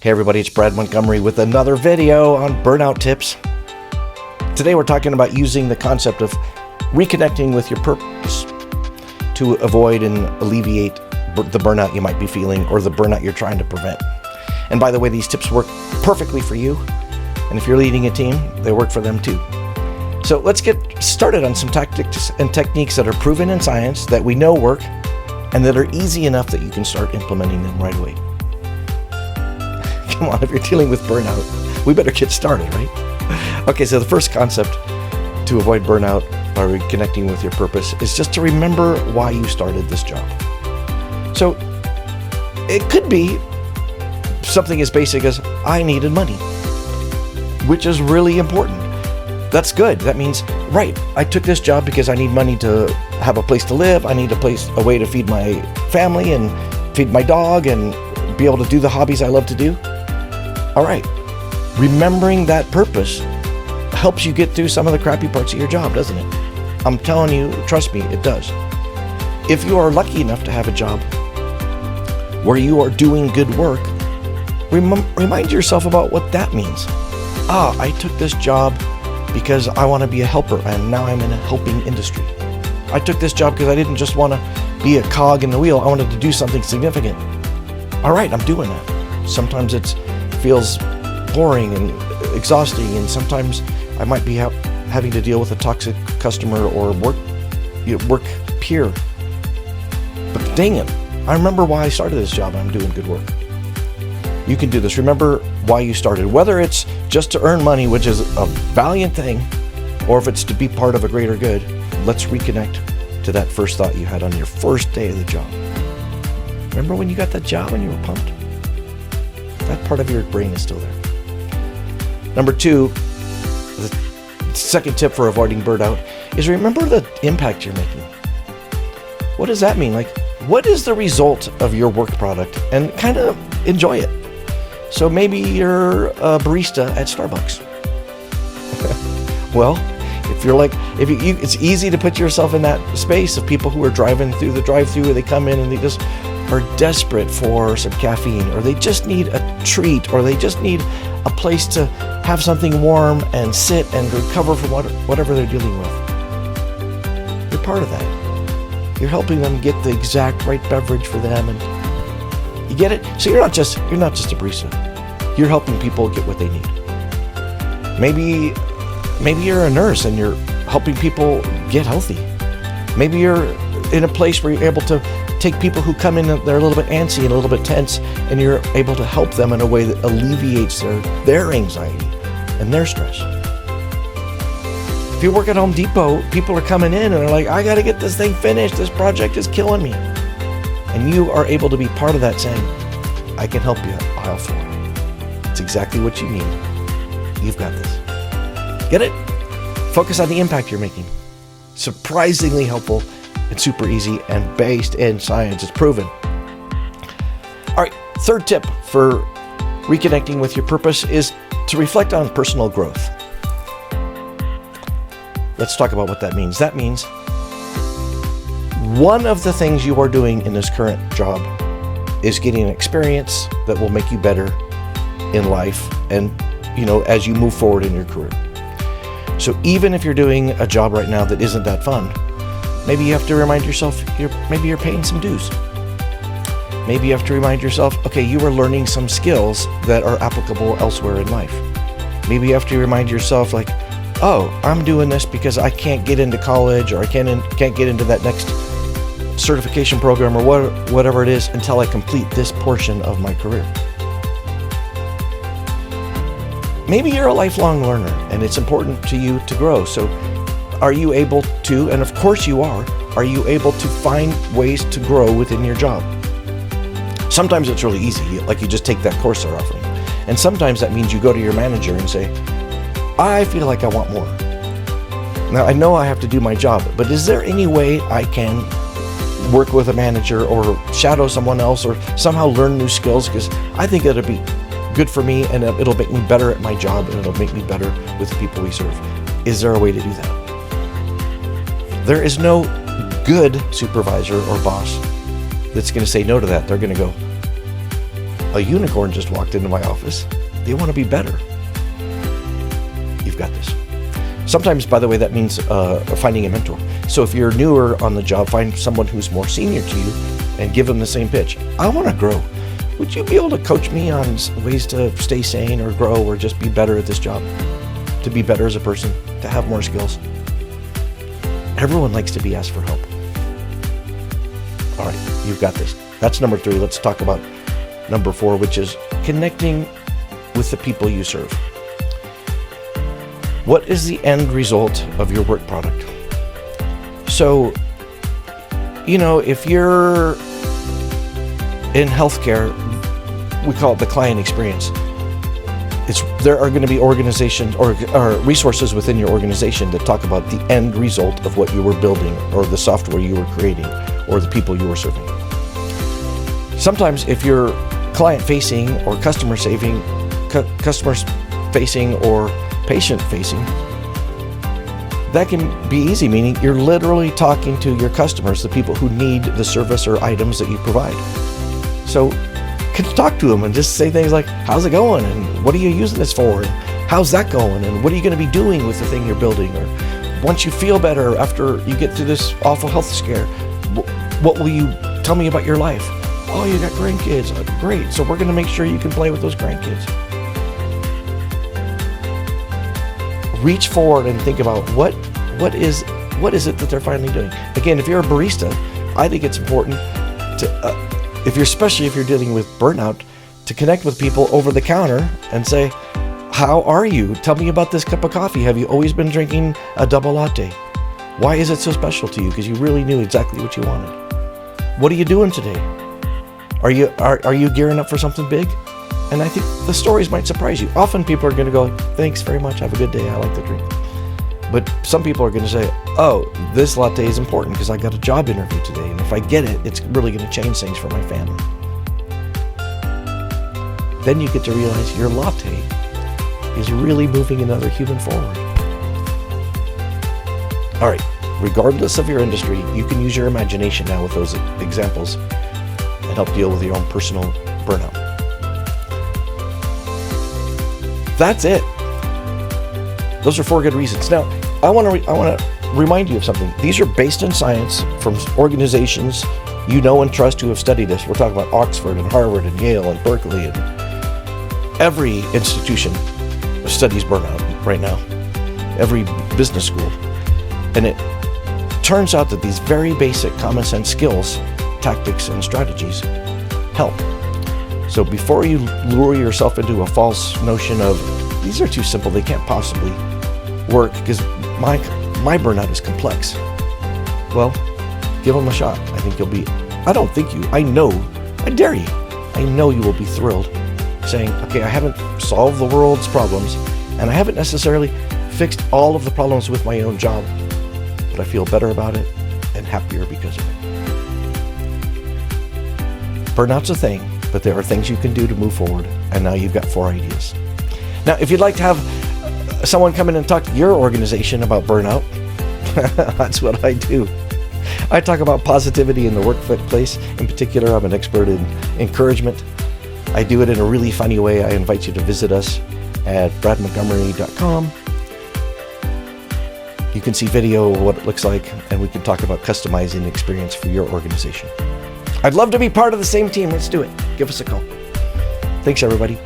Hey everybody, it's Brad Montgomery with another video on burnout tips. Today we're talking about using the concept of reconnecting with your purpose to avoid and alleviate the burnout you might be feeling or the burnout you're trying to prevent. And by the way, these tips work perfectly for you. And if you're leading a team, they work for them too. So let's get started on some tactics and techniques that are proven in science that we know work and that are easy enough that you can start implementing them right away. Come on, if you're dealing with burnout, we better get started, right? Okay, so the first concept to avoid burnout by reconnecting with your purpose is just to remember why you started this job. So it could be something as basic as I needed money, which is really important. That's good. That means, right, I took this job because I need money to have a place to live. I need a way to feed my family and feed my dog and be able to do the hobbies I love to do. All right, remembering that purpose helps you get through some of the crappy parts of your job, doesn't it? I'm telling you, trust me, it does. If you are lucky enough to have a job where you are doing good work, remind yourself about what that means. I took this job because I want to be a helper, and now I'm in a helping industry. I took this job because I didn't just want to be a cog in the wheel. I wanted to do something significant. All right, I'm doing that. Sometimes it feels boring and exhausting, and sometimes I might be having to deal with a toxic customer or work peer. But dang it, I remember why I started this job, and I'm doing good work. You can do this. Remember why you started, whether it's just to earn money, which is a valiant thing, or if it's to be part of a greater good. Let's reconnect to that first thought you had on your first day of the job. Remember when you got that job and you were pumped? That part of your brain is still there. Number two, the second tip for avoiding burnout is remember the impact you're making. What does that mean? Like, what is the result of your work product? And kind of enjoy it. So maybe you're a barista at Starbucks. Well, it's easy to put yourself in that space of people who are driving through the drive-thru, they come in and they just are desperate for some caffeine, or they just need a treat, or they just need a place to have something warm and sit and recover from whatever they're dealing with. You're part of that. You're helping them get the exact right beverage for them, and you get it? So you're not just a barista. You're helping people get what they need. Maybe you're a nurse and you're helping people get healthy. Maybe you're in a place where you're able to take people who come in and they're a little bit antsy and a little bit tense, and you're able to help them in a way that alleviates their anxiety and their stress. If you work at Home Depot, people are coming in and they're like, I got to get this thing finished. This project is killing me. And you are able to be part of that, saying, I can help you, aisle 4. It's exactly what you need. You've got this. Get it? Focus on the impact you're making. Surprisingly helpful. It's super easy and based in science. It's proven. All right, third tip for reconnecting with your purpose is to reflect on personal growth. Let's talk about what that means. That means one of the things you are doing in this current job is getting an experience that will make you better in life and, as you move forward in your career. So even if you're doing a job right now that isn't that fun, maybe you have to remind yourself you're paying some dues. Maybe you have to remind yourself, okay, you are learning some skills that are applicable elsewhere in life. Maybe you have to remind yourself, like, I'm doing this because I can't get into college, or I can't get into that next certification program, or whatever it is, until I complete this portion of my career. Maybe you're a lifelong learner and it's important to you to grow. So are you able to, and of course you are you able to find ways to grow within your job? Sometimes it's really easy, like you just take that course they're offering. And sometimes that means you go to your manager and say, I feel like I want more. Now, I know I have to do my job, but is there any way I can work with a manager or shadow someone else or somehow learn new skills? Because I think it'll be good for me and it'll make me better at my job and it'll make me better with the people we serve. Is there a way to do that? There is no good supervisor or boss that's going to say no to that. They're going to go, a unicorn just walked into my office. They want to be better. You've got this. Sometimes, by the way, that means finding a mentor. So if you're newer on the job, find someone who's more senior to you and give them the same pitch. I want to grow. Would you be able to coach me on ways to stay sane or grow or just be better at this job? To be better as a person, to have more skills. Everyone likes to be asked for help. All right, you've got this. That's number 3. Let's talk about number 4, which is connecting with the people you serve. What is the end result of your work product? So, if you're in healthcare, we call it the client experience. There are going to be organizations or resources within your organization that talk about the end result of what you were building or the software you were creating or the people you were serving. Sometimes if you're client-facing or customer-facing or patient-facing, that can be easy, meaning you're literally talking to your customers, the people who need the service or items that you provide. So talk to them and just say things like, how's it going? And what are you using this for? And how's that going? And what are you going to be doing with the thing you're building? Or once you feel better after you get through this awful health scare, what will you tell me about your life? Oh, you got grandkids. Oh, great. So we're going to make sure you can play with those grandkids. Reach forward and think about what is it that they're finally doing. Again, if you're a barista, I think it's important to, especially if you're dealing with burnout, to connect with people over the counter and say, how are you? Tell me about this cup of coffee. Have you always been drinking a double latte? Why is it so special to you? Because you really knew exactly what you wanted. What are you doing today? Are you gearing up for something big? And I think the stories might surprise you. Often people are going to go, thanks very much, have a good day, I like the drink. But some people are going to say, oh, this latte is important because I got a job interview today, and if I get it, it's really going to change things for my family. Then you get to realize your latte is really moving another human forward. All right, regardless of your industry, you can use your imagination now with those examples and help deal with your own personal burnout. That's it. Those are 4 good reasons. Now, I want to remind you of something. These are based in science from organizations you know and trust who have studied this. We're talking about Oxford and Harvard and Yale and Berkeley, and every institution studies burnout right now, every business school. And it turns out that these very basic common sense skills, tactics, and strategies help. So before you lure yourself into a false notion of, these are too simple, they can't possibly work because my burnout is complex. Well, give them a shot. I dare you. I know you will be thrilled saying, okay, I haven't solved the world's problems and I haven't necessarily fixed all of the problems with my own job, but I feel better about it and happier because of it. Burnout's a thing, but there are things you can do to move forward, and now you've got 4 ideas. Now, if you'd like to have someone come in and talk to your organization about burnout, that's what I do. I talk about positivity in the workplace. In particular, I'm an expert in encouragement. I do it in a really funny way. I invite you to visit us at bradmontgomery.com. You can see video of what it looks like, and we can talk about customizing the experience for your organization. I'd love to be part of the same team. Let's do it. Give us a call. Thanks, everybody.